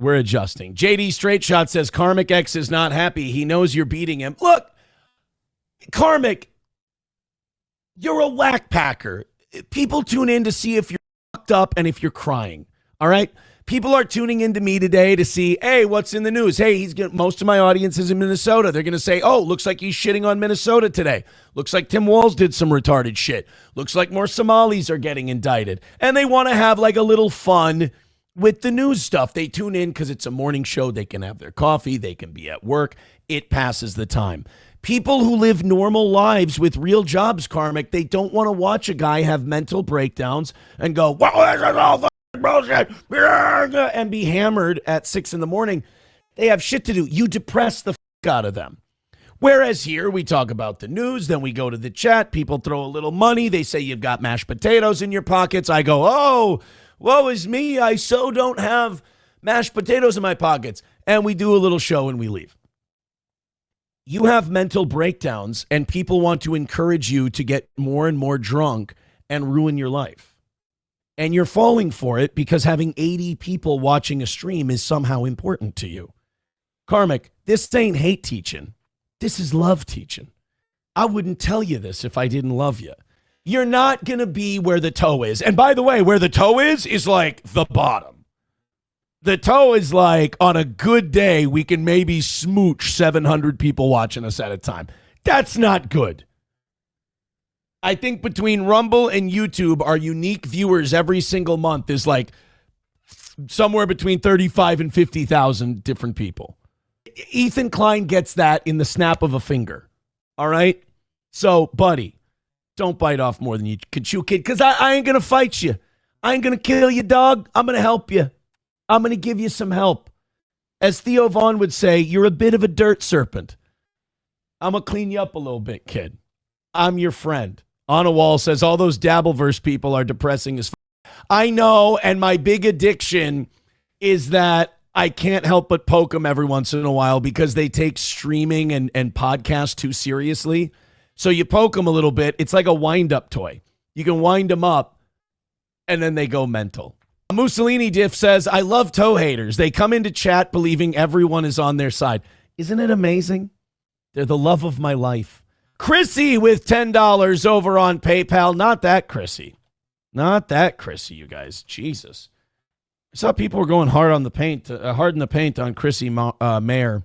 We're adjusting. JD Straight Shot says Karmic X is not happy. He knows you're beating him. Look, Karmic, you're a whack packer. People tune in to see if you're fucked up and if you're crying. All right? People are tuning into me today to see, hey, what's in the news? Hey, most of my audience is in Minnesota. They're going to say, oh, looks like he's shitting on Minnesota today. Looks like Tim Walz did some retarded shit. Looks like more Somalis are getting indicted. And they want to have like a little fun with the news stuff. They tune in because it's a morning show. They can have their coffee. They can be at work. It passes the time. People who live normal lives with real jobs, Karmic, they don't want to watch a guy have mental breakdowns and go, well, this is all bullshit, and be hammered at 6 a.m. They have shit to do. You depress the fuck out of them. Whereas here we talk about the news, then we go to the chat. People throw a little money. They say you've got mashed potatoes in your pockets. I go, oh, woe is me. I so don't have mashed potatoes in my pockets. And we do a little show and we leave. You have mental breakdowns and people want to encourage you to get more and more drunk and ruin your life. And you're falling for it because having 80 people watching a stream is somehow important to you. Karmic, this ain't hate teaching. This is love teaching. I wouldn't tell you this if I didn't love you. You're not going to be where the toe is. And by the way, where the toe is like the bottom. The toe is like on a good day, we can maybe smooch 700 people watching us at a time. That's not good. I think between Rumble and YouTube, our unique viewers every single month is like somewhere between 35 and 50,000 different people. Ethan Klein gets that in the snap of a finger. All right? So, buddy, don't bite off more than you can chew, kid, because I ain't going to fight you. I ain't going to kill you, dog. I'm going to help you. I'm going to give you some help. As Theo Vaughn would say, you're a bit of a dirt serpent. I'm going to clean you up a little bit, kid. I'm your friend. On a Wall says all those Dabbleverse people are depressing as I know, and my big addiction is that I can't help but poke them every once in a while because they take streaming and podcasts too seriously. So you poke them a little bit. It's like a wind-up toy. You can wind them up, and then they go mental. Mussolini Diff says, I love toe haters. They come into chat believing everyone is on their side. Isn't it amazing? They're the love of my life. Chrissy with $10 over on PayPal. Not that Chrissy. Not that Chrissy, you guys. Jesus. I saw people were going hard in the paint on Chrissy Mayer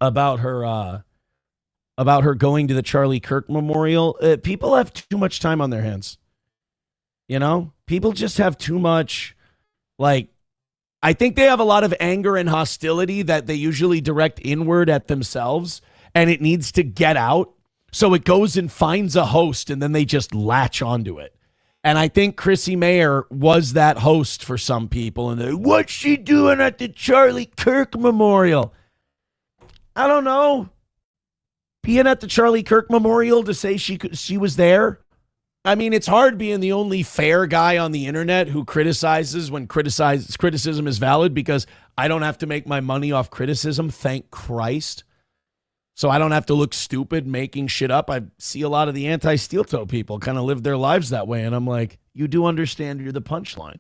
about her going to the Charlie Kirk Memorial. People have too much time on their hands. You know? People just have too much, I think they have a lot of anger and hostility that they usually direct inward at themselves, and it needs to get out. So it goes and finds a host, and then they just latch onto it. And I think Chrissy Mayer was that host for some people. And what's she doing at the Charlie Kirk Memorial? I don't know. Being at the Charlie Kirk Memorial to say she was there. I mean, it's hard being the only fair guy on the internet who criticizes when criticism is valid, because I don't have to make my money off criticism, thank Christ. So I don't have to look stupid making shit up. I see a lot of the anti-steel toe people kind of live their lives that way. And I'm like, you do understand you're the punchline.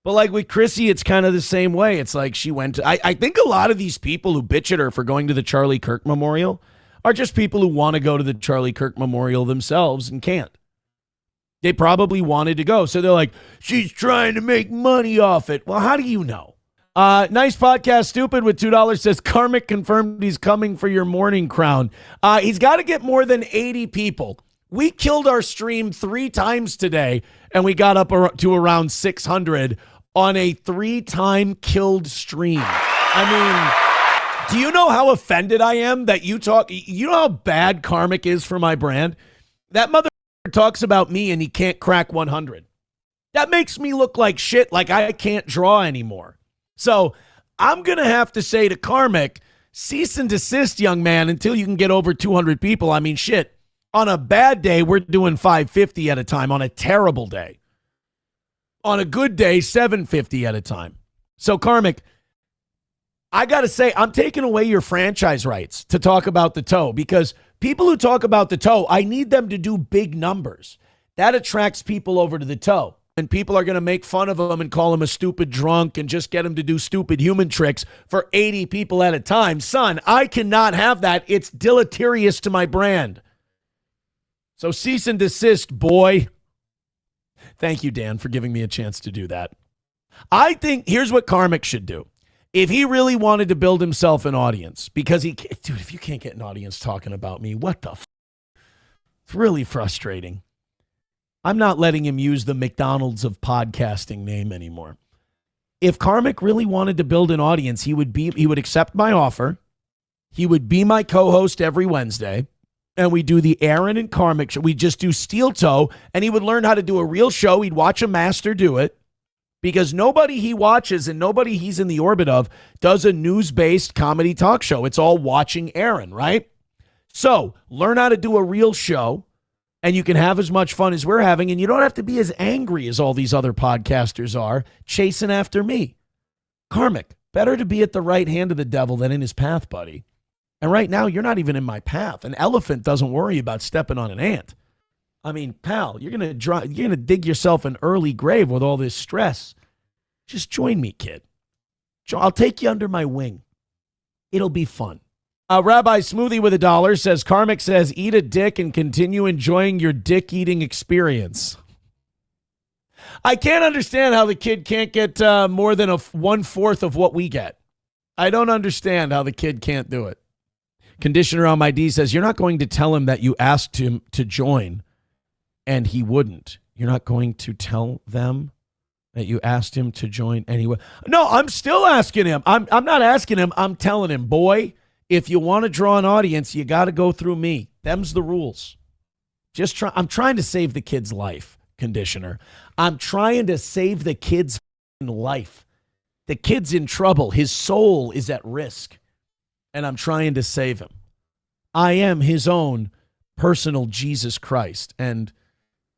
But like with Chrissy, it's kind of the same way. It's like she went to, I think a lot of these people who bitch at her for going to the Charlie Kirk Memorial are just people who want to go to the Charlie Kirk Memorial themselves and can't. They probably wanted to go. So they're like, she's trying to make money off it. Well, how do you know? Nice podcast, Stupid with $2 says Karmic confirmed he's coming for your morning crown. He's got to get more than 80 people. We killed our stream 3 times today, and we got up to around 600 on a 3-time killed stream. I mean, do you know how offended I am that you talk? You know how bad Karmic is for my brand? That mother talks about me and he can't crack 100. That makes me look like shit, like I can't draw anymore. So I'm going to have to say to Karmic, cease and desist, young man, until you can get over 200 people. I mean, shit, on a bad day, we're doing 550 at a time. On a terrible day. On a good day, 750 at a time. So Karmic, I got to say, I'm taking away your franchise rights to talk about the toe, because people who talk about the toe, I need them to do big numbers. That attracts people over to the toe. and people are going to make fun of him and call him a stupid drunk and just get him to do stupid human tricks for 80 people at a time. Son, I cannot have that. It's deleterious to my brand. So cease and desist, boy. Thank you, Dan, for giving me a chance to do that. I think here's what Karmic should do. If he really wanted to build himself an audience, because dude, if you can't get an audience talking about me, what the It's really frustrating. I'm not letting him use the McDonald's of podcasting name anymore. If Karmic really wanted to build an audience, he would accept my offer. He would be my co-host every Wednesday, and we do the Aaron and Karmic show. We just do steel toe, and he would learn how to do a real show. He'd watch a master do it. Because nobody he watches and nobody he's in the orbit of does a news-based comedy talk show. It's all watching Aaron, right? So learn how to do a real show, and you can have as much fun as we're having, and you don't have to be as angry as all these other podcasters are chasing after me. Karmic, better to be at the right hand of the devil than in his path, buddy. And right now, you're not even in my path. An elephant doesn't worry about stepping on an ant. I mean, pal, you're gonna dig yourself an early grave with all this stress. Just join me, kid. I'll take you under my wing. It'll be fun. Rabbi Smoothie with $1 says, Karmic says, eat a dick and continue enjoying your dick-eating experience. I can't understand how the kid can't get more than 1/4 of what we get. I don't understand how the kid can't do it. Conditioner on my D says, you're not going to tell him that you asked him to join. And he wouldn't. You're not going to tell them that you asked him to join anyway. No, I'm still asking him. I'm not asking him. I'm telling him, boy, if you want to draw an audience, you got to go through me. Them's the rules. I'm trying to save the kid's life, Conditioner. I'm trying to save the kid's life. The kid's in trouble. His soul is at risk. And I'm trying to save him. I am his own personal Jesus Christ. And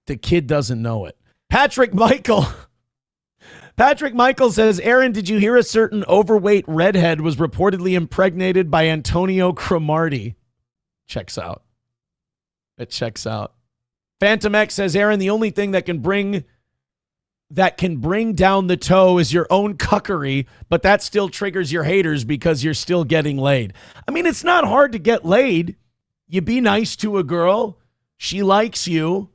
the kid doesn't know it. Patrick Michael says, Aaron, did you hear a certain overweight redhead was reportedly impregnated by Antonio Cromartie? Checks out. It checks out. Phantom X says, Aaron, the only thing that can bring down the toe is your own cuckery, but that still triggers your haters because you're still getting laid. I mean, it's not hard to get laid. You be nice to a girl. She likes you.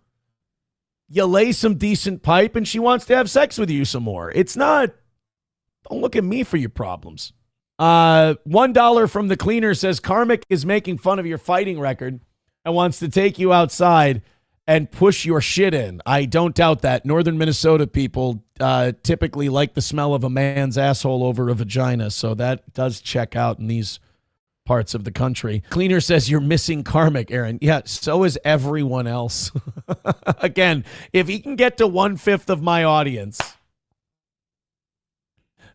You lay some decent pipe and she wants to have sex with you some more. It's not, don't look at me for your problems. $1 from the cleaner says, Karmic is making fun of your fighting record and wants to take you outside and push your shit in. I don't doubt that. Northern Minnesota people typically like the smell of a man's asshole over a vagina, so that does check out in these parts of the country. Cleaner says you're missing Karmic, Aaron. Yeah, so is everyone else. Again, if he can get to 1/5 of my audience,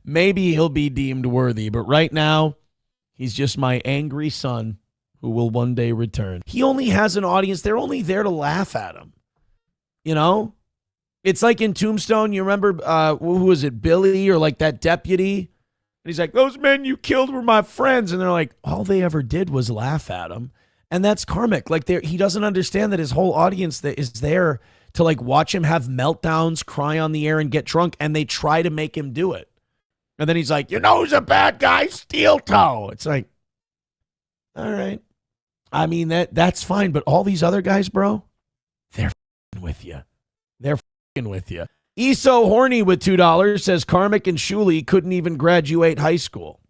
maybe he'll be deemed worthy. But right now, he's just my angry son who will one day return. He only has an audience. They're only there to laugh at him. You know? It's like in Tombstone, you remember, who was it, Billy or like that deputy? And he's like, those men you killed were my friends. And they're like, all they ever did was laugh at him. And that's Karmic. Like, he doesn't understand that his whole audience that is there to like watch him have meltdowns, cry on the air, and get drunk. And they try to make him do it. And then he's like, you know who's a bad guy? Steel toe. It's like, all right. I mean, that's fine. But all these other guys, bro, they're with you. They're with you. ESO Horny with $2 says Karmic and Shuli couldn't even graduate high school.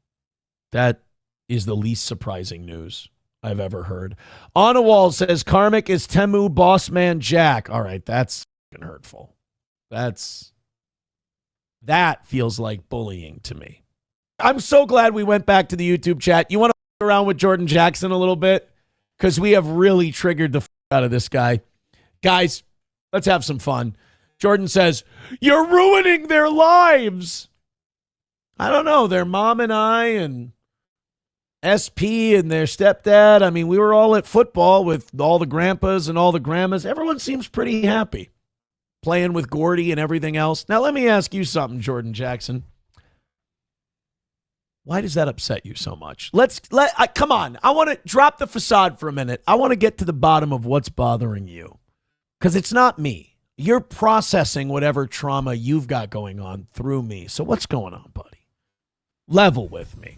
That is the least surprising news I've ever heard. On a Wall says Karmic is Temu boss man Jack. All right, that's hurtful. That feels like bullying to me. I'm so glad we went back to the YouTube chat. You want to f around with Jordan Jackson a little bit? Because we have really triggered the f out of this guy. Guys, let's have some fun. Jordan says, you're ruining their lives. I don't know. Their mom and I and SP and their stepdad. I mean, we were all at football with all the grandpas and all the grandmas. Everyone seems pretty happy playing with Gordy and everything else. Now, let me ask you something, Jordan Jackson. Why does that upset you so much? Come on. I want to drop the facade for a minute. I want to get to the bottom of what's bothering you. Because it's not me. You're processing whatever trauma you've got going on through me. So what's going on, buddy? Level with me.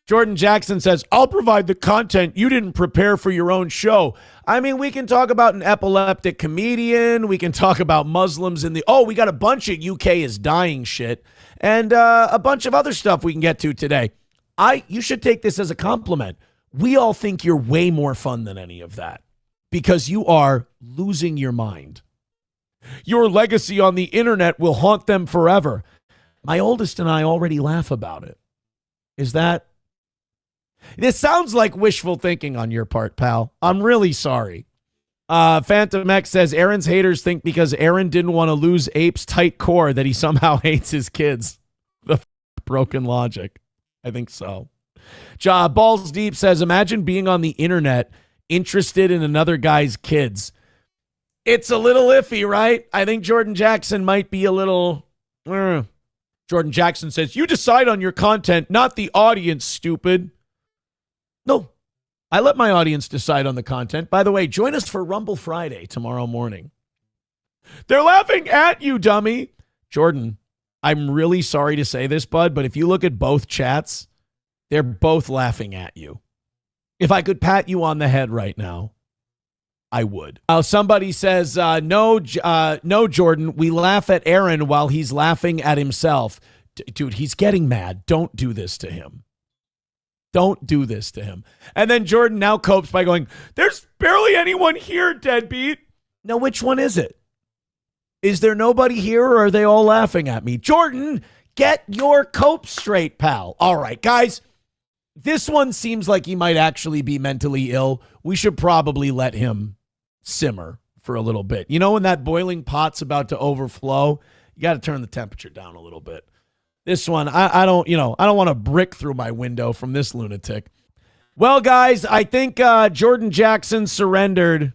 Jordan Jackson says, I'll provide the content. You didn't prepare for your own show. I mean, we can talk about an epileptic comedian. We can talk about Muslims in the, we got a bunch of UK is dying shit. And a bunch of other stuff we can get to today. You should take this as a compliment. We all think you're way more fun than any of that because you are losing your mind. Your legacy on the internet will haunt them forever. My oldest and I already laugh about it. This sounds like wishful thinking on your part, pal. I'm really sorry. Phantom X says Aaron's haters think because Aaron didn't want to lose Ape's tight core that he somehow hates his kids. The broken logic. I think so. Balls Deep says, imagine being on the internet interested in another guy's kids. It's a little iffy, right? I think Jordan Jackson might be a little... Jordan Jackson says, you decide on your content, not the audience, stupid. No, I let my audience decide on the content. By the way, join us for Rumble Friday tomorrow morning. They're laughing at you, dummy. Jordan, I'm really sorry to say this, bud, but if you look at both chats, they're both laughing at you. If I could pat you on the head right now, I would. Somebody says, no, Jordan, we laugh at Aaron while he's laughing at himself. Dude, he's getting mad. Don't do this to him. Don't do this to him. And then Jordan now copes by going, there's barely anyone here, deadbeat. Now, which one is it? Is there nobody here or are they all laughing at me? Jordan, get your cope straight, pal. All right, guys, this one seems like he might actually be mentally ill. We should probably let him simmer for a little bit. You know, when that boiling pot's about to overflow, you got to turn the temperature down a little bit. This one, I don't want to brick through my window from this lunatic. Well, guys, I think Jordan Jackson surrendered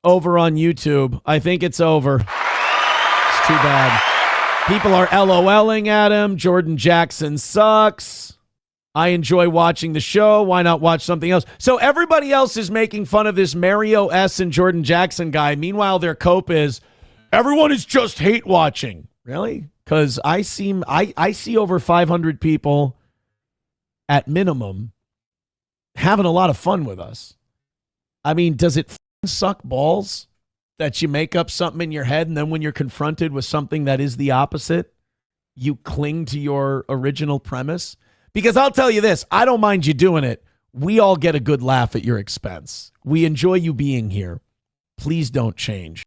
over on YouTube. I think it's over. It's too bad. People are LOLing at him. Jordan Jackson sucks. I enjoy watching the show. Why not watch something else? So everybody else is making fun of this Mario S. and Jordan Jackson guy. Meanwhile, their cope is, everyone is just hate watching. Really? Because I see over 500 people at minimum having a lot of fun with us. I mean, does it suck balls that you make up something in your head and then when you're confronted with something that is the opposite, you cling to your original premise? Because I'll tell you this, I don't mind you doing it. We all get a good laugh at your expense. We enjoy you being here. Please don't change.